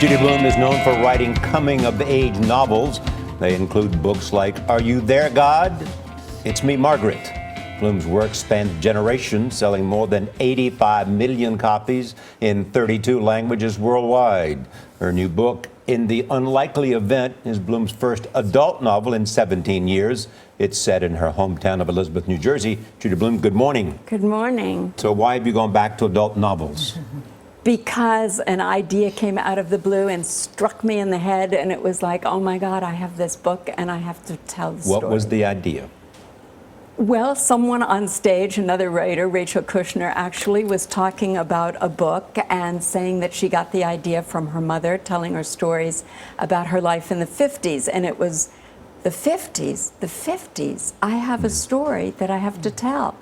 Judy Blume is known for writing coming-of-age novels. They include books like Are You There, God? It's Me, Margaret. Blume's work spanned generations, selling more than 85 million copies in 32 languages worldwide. Her new book, In the Unlikely Event, is Blume's first adult novel in 17 years. It's set in her hometown of Elizabeth, New Jersey. Judy Blume, good morning. Good morning. So why have you gone back to adult novels? Because an idea came out of the blue and struck me in the head, and it was like, oh my God, I have this book and I have to tell the story. What was the idea? Well, someone on stage, another writer, Rachel Kushner, actually was talking about a book and saying that she got the idea from her mother, telling her stories about her life in the 50s. And it was the 50s. I have a story that I have to tell.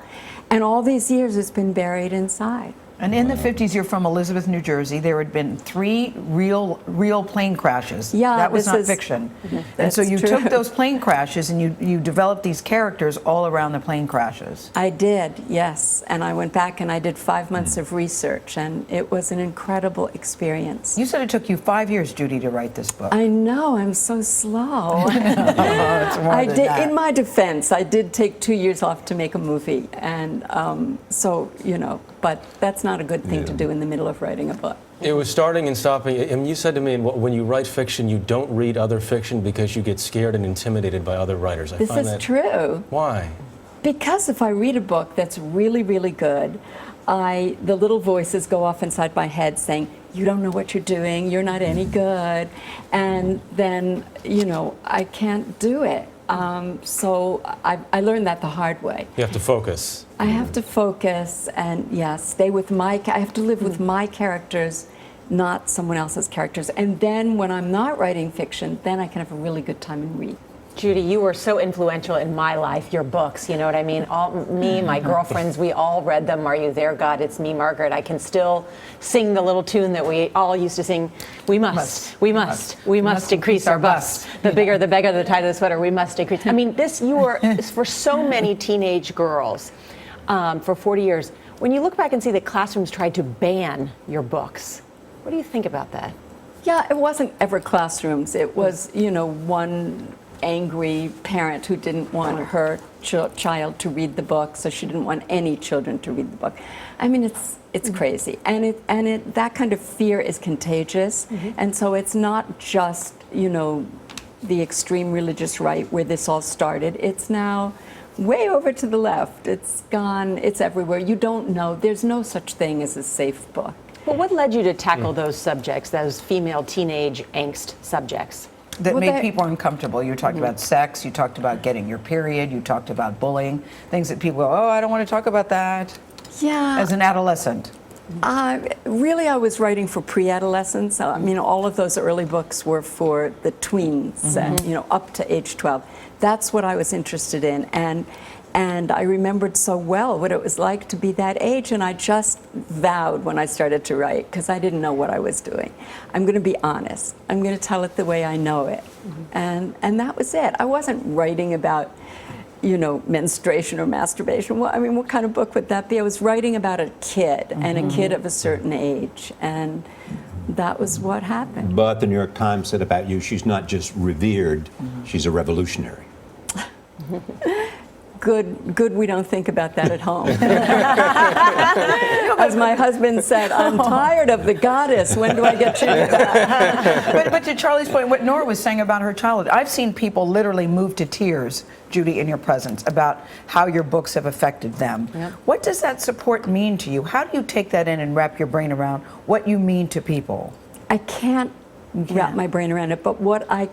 And all these years it's been buried inside. And in the 50s, you're from Elizabeth, New Jersey. There had been 3 real plane crashes. Yeah, that was not fiction. And so you took those plane crashes and you developed these characters all around the plane crashes. I did, yes. And I went back and I did 5 months of research, and it was an incredible experience. You said it took you 5 years, Judy, to write this book. I know, I'm so slow. In my defense, I did take 2 years off to make a movie, and so, you know, but that's not a good thing to do in the middle of writing a book. It was starting and stopping. And you said to me, when you write fiction, you don't read other fiction because you get scared and intimidated by other writers. This is true. Why? Because if I read a book that's really, really good, the little voices go off inside my head saying, you don't know what you're doing, you're not any good, and then, you know, I can't do it. So I learned that the hard way. You have to focus. I have to focus and, stay with I have to live with my characters, not someone else's characters. And then when I'm not writing fiction, then I can have a really good time and read. Judy, you were so influential in my life, your books, you know what I mean? Me, my girlfriends, we all read them. Are You There, God? It's Me, Margaret. I can still sing the little tune that we all used to sing. We must increase our busts. The bigger, the beggar, the tighter the sweater, we must increase. I mean, you were, for so many teenage girls, for 40 years. When you look back and see that classrooms tried to ban your books, what do you think about that? Yeah, it wasn't ever classrooms. It was, you know, one angry parent who didn't want her child to read the book, so she didn't want any children to read the book. I mean, it's crazy, and that kind of fear is contagious, and so it's not just, you know, the extreme religious right where this all started. It's now way over to the left. It's gone. It's everywhere. You don't know. There's no such thing as a safe book. Well, what led you to tackle those subjects, those female teenage angst subjects? That made people uncomfortable. You talked about sex, you talked about getting your period, you talked about bullying, things that people go, oh, I don't want to talk about that. Yeah. As an adolescent. Really, I was writing for pre-adolescents. I mean, all of those early books were for the tweens, and, you know, up to age 12. That's what I was interested in, and I remembered so well what it was like to be that age, and I just vowed when I started to write, because I didn't know what I was doing, I'm going to be honest. I'm going to tell it the way I know it, and that was it. I wasn't writing about, you know, menstruation or masturbation. Well, I mean, what kind of book would that be? I was writing about a kid, and a kid of a certain age, and that was what happened. But the New York Times said about you, she's not just revered, she's a revolutionary. Good we don't think about that at home. As my husband said, I'm tired of the goddess. When do I get you? But to Charlie's point, what Nora was saying about her childhood, I've seen people literally move to tears, Judy, in your presence, about how your books have affected them. Yep. What does that support mean to you? How do you take that in and wrap your brain around what you mean to people? I can't wrap my brain around it, but what I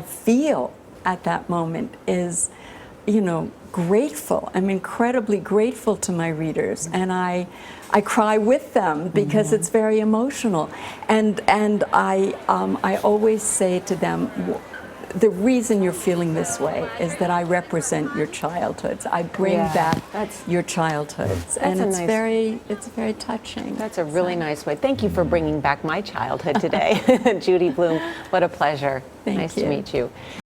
feel at that moment is, you know, grateful. I'm incredibly grateful to my readers, and I cry with them because it's very emotional. And I always say to them, the reason you're feeling this way is that I represent your childhoods. I bring back your childhoods, and it's very touching. That's a really nice way. Thank you for bringing back my childhood today, Judy Blume. What a pleasure. Thank you. Nice to meet you.